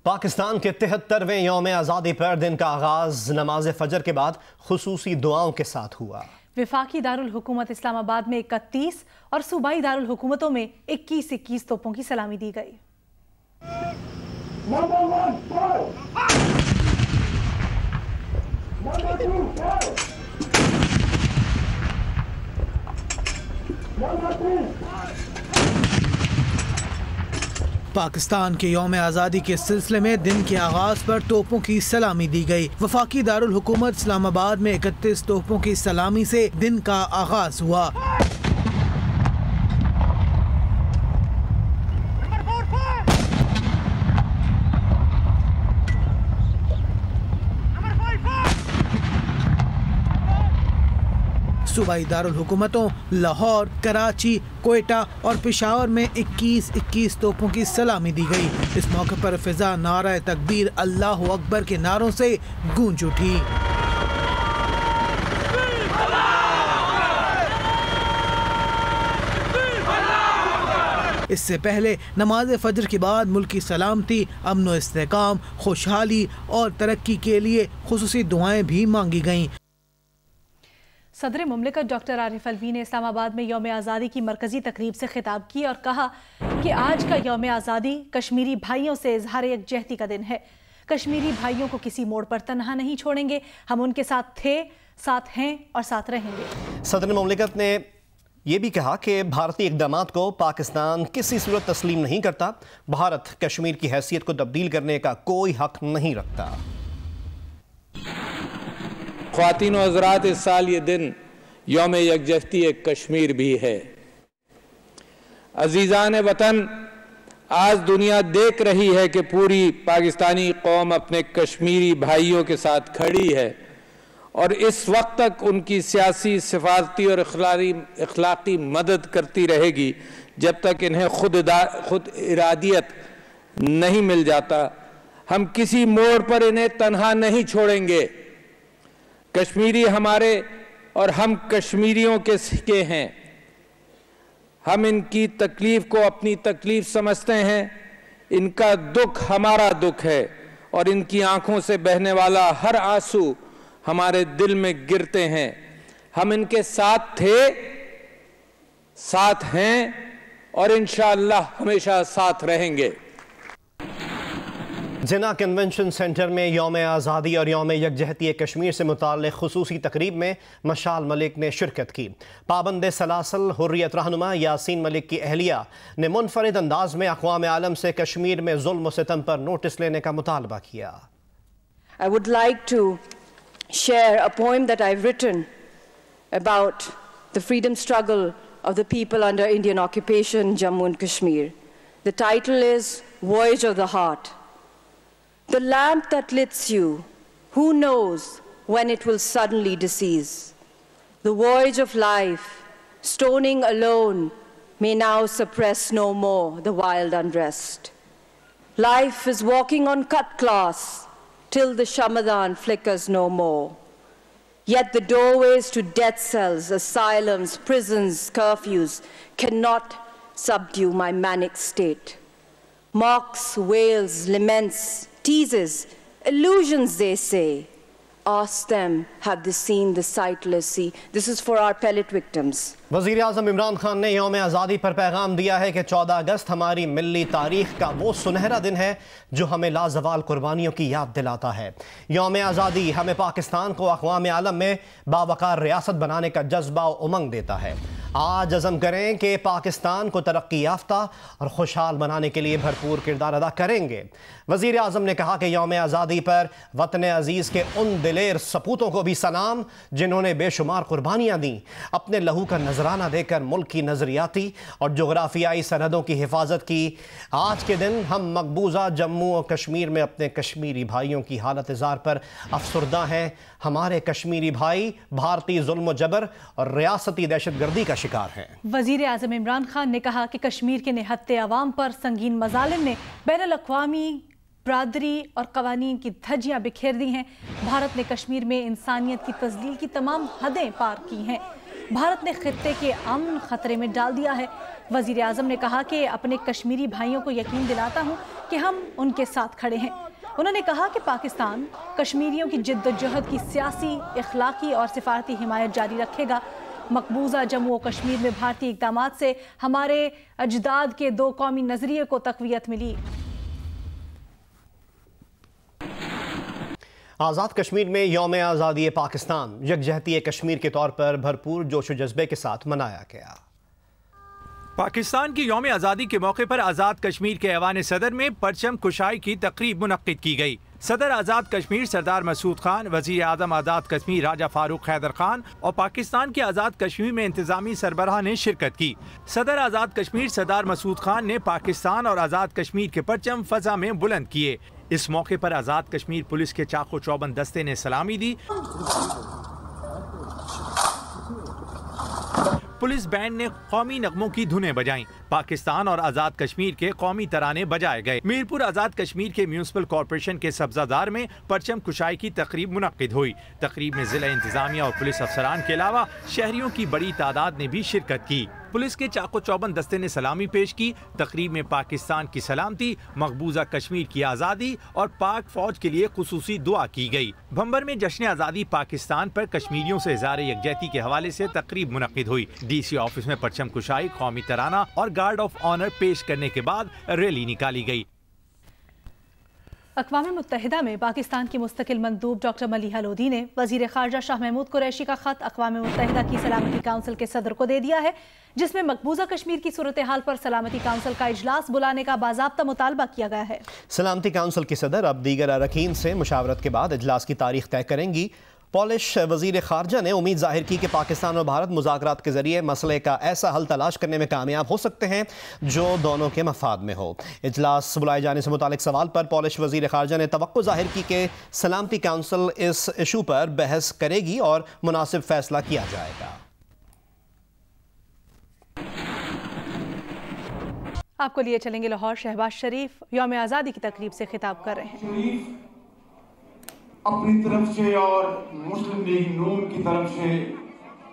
پاکستان کے 73ویں یوم آزادی پر دن کا آغاز نماز فجر کے بعد خصوصی دعاؤں کے ساتھ ہوا۔ وفاقی دارالحکومت اسلام آباد میں 31 اور صوبائی دارالحکومتوں میں 21 توپوں کی سلامی دی گئی۔ پاکستان کے یوم آزادی کے سلسلے میں دن کے آغاز پر توپوں کی سلامی دی گئی۔ وفاقی دارالحکومت اسلام آباد میں 31 توپوں کی سلامی سے دن کا آغاز ہوا۔ صوبائی دارالحکومتوں لاہور، کراچی، کوئٹہ اور پشاور میں 21 توپوں کی سلامی دی گئی۔ اس موقع پر فضا نعرہ تکبیر اللہ اکبر کے نعروں سے گونج اٹھی۔ اس سے پہلے نماز فجر کے بعد ملکی سلامتی، امن و استحکام، خوشحالی اور ترقی کے لیے خصوصی دعائیں بھی مانگی گئیں۔ صدر مملکت ڈاکٹر عارف الوی نے اسلام آباد میں یوم آزادی کی مرکزی تقریب سے خطاب کی اور کہا کہ آج کا یوم آزادی کشمیری بھائیوں سے اظہار یکجہتی کا دن ہے۔ کشمیری بھائیوں کو کسی موڑ پر تنہا نہیں چھوڑیں گے، ہم ان کے ساتھ تھے، ساتھ ہیں اور ساتھ رہیں گے۔ صدر مملکت نے یہ بھی کہا کہ بھارتی اقدامات کو پاکستان کسی صورت تسلیم نہیں کرتا۔ بھارت کشمیر کی حیثیت کو تبدیل کرنے کا کوئی حق نہیں رکھتا۔ خواتین و حضرات، اس سال یہ دن یوم یکجہتی کشمیر بھی ہے۔ عزیزان وطن، آج دنیا دیکھ رہی ہے کہ پوری پاکستانی قوم اپنے کشمیری بھائیوں کے ساتھ کھڑی ہے اور اس وقت تک ان کی سیاسی، سفارتی اور اخلاقی مدد کرتی رہے گی جب تک انہیں خود ارادیت نہیں مل جاتا۔ ہم کسی موڑ پر انہیں تنہا نہیں چھوڑیں گے۔ کشمیری ہمارے اور ہم کشمیریوں کے سکے ہیں۔ ہم ان کی تکلیف کو اپنی تکلیف سمجھتے ہیں، ان کا دکھ ہمارا دکھ ہے اور ان کی آنکھوں سے بہنے والا ہر آنسو ہمارے دل میں گرتے ہیں۔ ہم ان کے ساتھ تھے، ساتھ ہیں اور انشاءاللہ ہمیشہ ساتھ رہیں گے۔ جناح کنونشن سینٹر میں یوم آزادی اور یوم یکجہتی کشمیر سے متعلق خصوصی تقریب میں مشال ملک نے شرکت کی۔ پابند سلاسل حریت رہنما یاسین ملک کی اہلیہ نے منفرد انداز میں اقوام عالم سے کشمیر میں ظلم و ستم پر نوٹس لینے کا مطالبہ کیا۔ I would like to share a poem that I've written about the freedom struggle of the people under Indian occupation, Jammu and Kashmir. The title is Voyage of the Heart. The lamp that lights you, who knows when it will suddenly decease? The voyage of life, stoning alone, may now suppress no more the wild unrest. Life is walking on cut glass till the Shamadan flickers no more. Yet the doorways to death cells, asylums, prisons, curfews cannot subdue my manic state. Mocks, wails, laments, teases, illusions they say. Ask them, have they seen the sightless sea? This is for our pellet victims. وزیر اعظم عمران خان نے یوم آزادی پر پیغام دیا ہے کہ 14 اگست ہماری ملی تاریخ کا وہ سنہرا دن ہے جو ہمیں لازوال قربانیوں کی یاد دلاتا ہے۔ یوم آزادی ہمیں پاکستان کو اقوام عالم میں باوقار ریاست بنانے کا جذبہ و امنگ دیتا ہے۔ آج عزم کریں کہ پاکستان کو ترقی یافتہ اور خوشحال بنانے کے لیے بھرپور کردار ادا کریں گے۔ وزیر اعظم نے کہا کہ یوم آزادی پر وطن عزیز کے ان دلیر سپوتوں کو بھی سلام جنہوں نے بے شمار قربانیاں دیں، اپنے لہو کا نذرانہ دے کر ملک کی نظریاتی اور جغرافیائی سرحدوں کی حفاظت کی۔ آج کے دن ہم مقبوضہ جموں اور کشمیر میں اپنے کشمیری بھائیوں کی حالت زار پر افسردہ ہیں۔ ہمارے کشمیری بھائی بھارتی ظلم و جبر اور ریاستی دہشت گردی کا شکار ہیں۔ وزیر اعظم عمران خان نے کہا کہ کشمیر کے نہتے عوام پر سنگین مظالم نے بین الاقوامی برادری اور قوانین کی دھجیاں بکھیر دی ہیں۔ بھارت نے کشمیر میں انسانیت کی تذلیل کی تمام حدیں پار کی ہیں۔ भारत ने खित्ते के अमन खतरे में डाल दिया है। वजीर आजम ने कहा कि अपने कश्मीरी भाइयों को यकीन दिलाता हूँ कि हम उनके साथ खड़े हैं। उन्होंने कहा कि पाकिस्तान कश्मीरियों की जिद्दोजहद की सियासी, इखलाकी और सिफारती हिमायत जारी रखेगा। मकबूजा जम्मू और कश्मीर में भारतीय इक़दामात से हमारे अजदाद के दो कौमी नजरिए को तक़वियत मिली। आज़ाद कश्मीर में यौम आज़ादी पाकिस्तान यकजहती कश्मीर के तौर पर भरपूर जोश व जज्बे के साथ मनाया गया। पाकिस्तान की यौम आज़ादी के मौके पर आज़ाद कश्मीर के ऐवान सदर में परचम कुशाई की तकरीब मुनक्किद की गई। सदर आज़ाद कश्मीर सरदार मसूद खान, वज़ीर आज़म आज़ाद कश्मीर राजा फारूक हैदर खान और पाकिस्तान के आज़ाद कश्मीर में इंतज़ामी सरबराह ने शिरकत की। सदर आज़ाद कश्मीर सरदार मसूद खान ने पाकिस्तान और आज़ाद कश्मीर के परचम फ़ज़ा में बुलंद किए। इस मौके पर आज़ाद कश्मीर पुलिस के चाको चौबंद दस्ते ने सलामी दी। पुलिस बैंड ने कौमी नगमों की धुनें बजाईं। पाकिस्तान और आज़ाद कश्मीर के कौमी तराने बजाए गए। मीरपुर आज़ाद कश्मीर के म्यूनिसिपल कॉर्पोरेशन के सब्जादार में परचम कुशाई की तकरीब मुनक्किद हुई। तकरीब में जिला इंतजामिया और पुलिस अफसरान के अलावा शहरियों की बड़ी तादाद ने भी शिरकत की। पुलिस के चाको चौबंद दस्ते ने सलामी पेश की। तकरीब में पाकिस्तान की सलामती, मकबूजा कश्मीर की आज़ादी और पाक फौज के लिए खुसूसी दुआ की गई। भंबर में जश्न आज़ादी पाकिस्तान पर कश्मीरियों से इज़हार यकजहती के हवाले से तकरीब मुनक्किद हुई। DC ऑफिस में परचम कुशाई, कौमी तराना और गार्ड ऑफ ऑनर पेश करने के बाद रैली निकाली गई। अक़वाम मुत्तहिदा में पाकिस्तान की मुस्तकिल मंदूब डॉक्टर मलिहा लोधी ने वज़ीर ख़ारजा शाह महमूद कुरैशी का ख़त अक़वाम मुत्तहिदा की सलामती काउंसिल के सदर को दे दिया है, जिसमें मकबूजा कश्मीर की सूरत हाल पर सलामती काउंसिल का इजलास बुलाने का बाज़ाब्ता मुतालबा किया गया है। सलामती काउंसिल की सदर अब दीगर अरकान से मुशावरत के बाद इजलास की तारीख तय करेंगी। पॉलिश वज़ीर ख़ारजा ने उम्मीद ज़ाहिर की कि पाकिस्तान और भारत मुज़ाकरात के ज़रिए मसले का ऐसा हल तलाश करने में कामयाब हो सकते हैं जो दोनों के मफाद में हो। इजलास बुलाए जाने से मुतालिक सवाल पर पॉलिश वज़ीर ख़ारजा ने तवक्को ज़ाहिर की कि सलामती काउंसिल इस इशू पर बहस करेगी और मुनासिब फ़ैसला किया जाएगा। आपको लिए चलेंगे लाहौर। शहबाज शरीफ यौम आज़ादी की तकरीब से खिताब कर रहे हैं। अपनी तरफ से और मुस्लिम लीग नून की तरफ से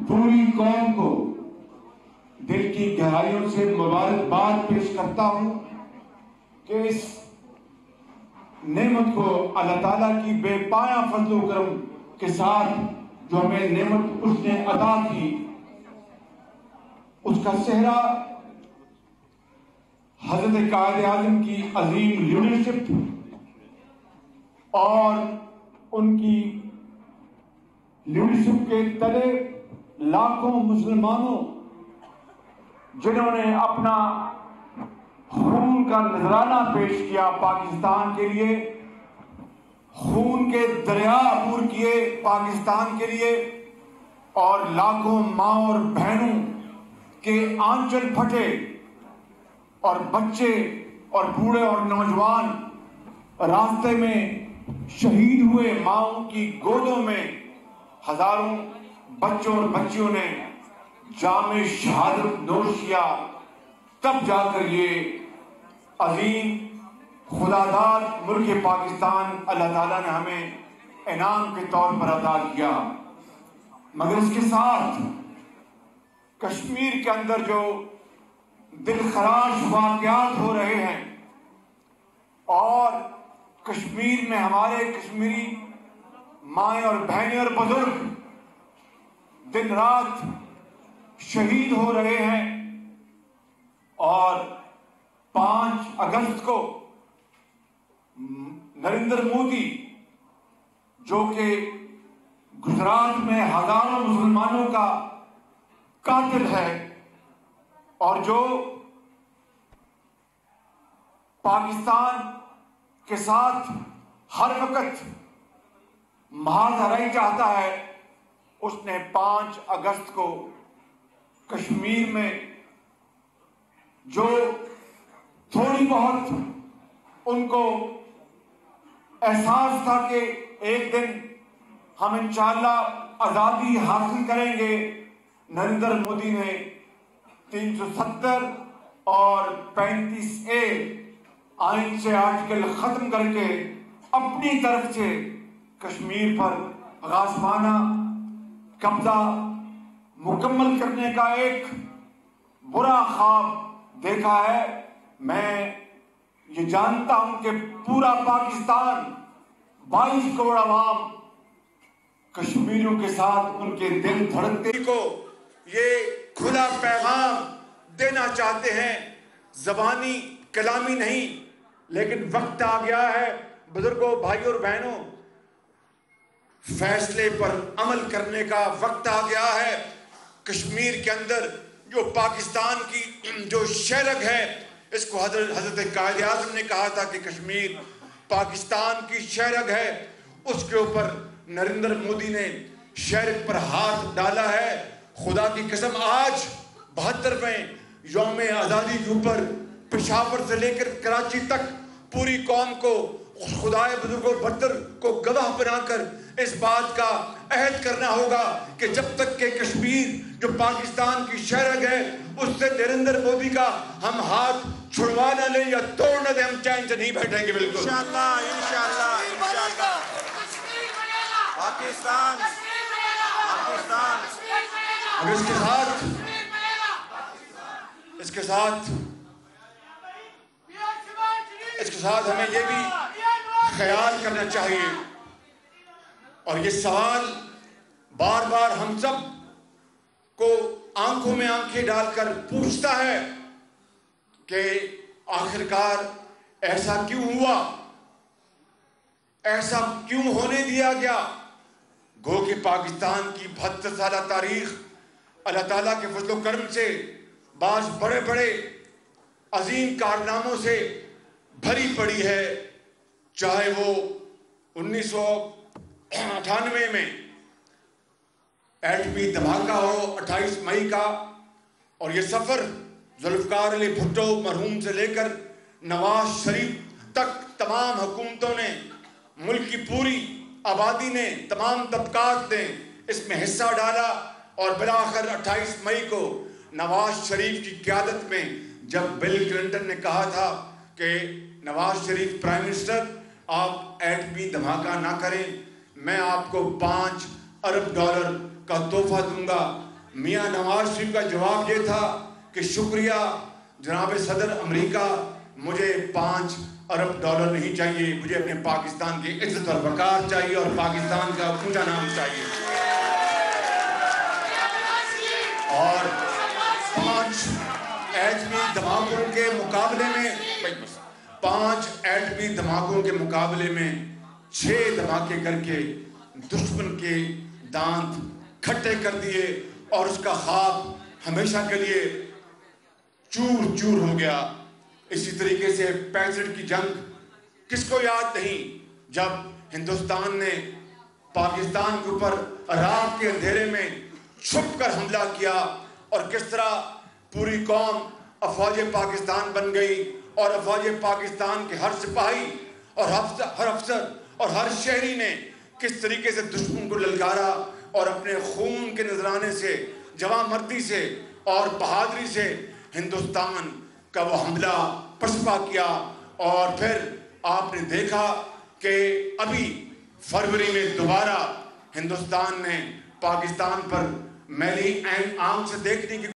पूरी कौम को दिल की गहराइयों से मुबारकबाद पेश करता हूं कि इस नेमत को अल्लाह ताला की बेपाया फजल व करम के साथ जो हमें नेमत उसने अता की, उसका सेहरा हजरत कायद आज़म की अजीम लीडरशिप और उनकी लीडरशिप के तले लाखों मुसलमानों जिन्होंने अपना खून का नजराना पेश किया पाकिस्तान के लिए, खून के दरिया अबूर किए पाकिस्तान के लिए, और लाखों माँ और बहनों के आंचल फटे और बच्चे और बूढ़े और नौजवान रास्ते में शहीद हुए। माओं की गोदों में हजारों बच्चों और बच्चियों ने जामे शहादत नोश किया, तब जाकर ये अजीम खुदादाद मुल्क पाकिस्तान अल्लाह ताला ने हमें इनाम के तौर पर अदा किया। मगर इसके साथ कश्मीर के अंदर जो दिलखराश वाक़यात हो रहे हैं और कश्मीर में हमारे कश्मीरी माएँ और बहनें और बुजुर्ग दिन रात शहीद हो रहे हैं, और 5 अगस्त को नरेंद्र मोदी जो कि गुजरात में हजारों मुसलमानों का कातिल है और जो पाकिस्तान के साथ हर वक्त महाधराई चाहता है, उसने 5 अगस्त को कश्मीर में जो थोड़ी बहुत उनको एहसास था कि एक दिन हम इंशाअल्लाह आज़ादी हासिल करेंगे, नरेंद्र मोदी ने 370 और 35A आइन से आर्टिकल खत्म करके अपनी तरफ से कश्मीर पर गाज़बाना कब्जा मुकम्मल करने का एक बुरा ख्वाब देखा है। मैं ये जानता हूं कि पूरा पाकिस्तान 22 करोड़ आवाम कश्मीरियों के साथ उनके दिल धड़कते को ये खुला पैगाम देना चाहते हैं, ज़बानी कलामी नहीं। लेकिन वक्त आ गया है बुजुर्गों, भाइयों और बहनों, फैसले पर अमल करने का वक्त आ गया है। कश्मीर के अंदर जो पाकिस्तान की जो शहरग है, इसको हजरत कायद आज़म ने कहा था कि कश्मीर पाकिस्तान की शहरग है। उसके ऊपर नरेंद्र मोदी ने शहरग पर हाथ डाला है। खुदा की कसम, आज 72वें यौम आज़ादी के ऊपर पेशावर से लेकर कराची तक पूरी कौम को खुदाए बुजुर्गों बदर को गवाह बनाकर इस बात का अहद करना होगा कि जब तक के कश्मीर जो पाकिस्तान की शहरग है उससे नरेंद्र मोदी का हम हाथ छुड़वा न ले या तोड़ न दे, हम चैन से नहीं बैठेंगे। बिल्कुल इंशाअल्लाह, इंशाअल्लाह, इंशाअल्लाह। पाकिस्तान, पाकिस्तान। और इसके साथ हमें ये भी ख्याल करना चाहिए, और ये सवाल बार बार हम सब को आंखों में आंखें डालकर पूछता है कि आखिरकार ऐसा क्यों हुआ, ऐसा क्यों होने दिया गया। गो कि पाकिस्तान की 72 साल तारीख अल्लाह ताला के फजलो करम से बाज बड़े बड़े अजीम कारनामों से भरी पड़ी है। चाहे वो 1998 में एटमी धमाका हो 28 मई का, और ये सफर जुल्फकार अली भुट्टो मरहूम से लेकर नवाज शरीफ तक तमाम हुकूमतों ने, मुल्क की पूरी आबादी ने, तमाम तबकात ने इसमें हिस्सा डाला। और बिलाखिर 28 मई को नवाज शरीफ की क़यादत में जब बिल क्लिंटन ने कहा था कि नवाज शरीफ प्राइम मिनिस्टर आप एटमी धमाका ना करें, मैं आपको $5 अरब का तोहफा दूंगा। मियां नवाज शरीफ का जवाब ये था कि शुक्रिया जनाब सदर अमेरिका, मुझे $5 अरब नहीं चाहिए, मुझे अपने पाकिस्तान की इज्जत और वकार चाहिए और पाकिस्तान का ऊंचा नाम चाहिए। और 5 एटमी धमाकों के मुकाबले में 5 एटमी धमाकों के मुकाबले में 6 धमाके करके दुश्मन के दांत खट्टे कर दिए और उसका ख्वाब हमेशा के लिए चूर चूर हो गया। इसी तरीके से 65 की जंग किसको याद नहीं, जब हिंदुस्तान ने पाकिस्तान के ऊपर रात के अंधेरे में छुप कर हमला किया और किस तरह पूरी कौम अफवाज पाकिस्तान बन गई और अफवाज पाकिस्तान के हर सिपाही और हर अफसर और हर शहरी ने किस तरीके से दुश्मन को ललकारा और अपने खून के नजराने से, जवामर्दी से और बहादुरी से हिंदुस्तान का वो हमला पसपा किया। और फिर आपने देखा कि अभी फरवरी में दोबारा हिंदुस्तान ने पाकिस्तान पर मैली आंख से देखने की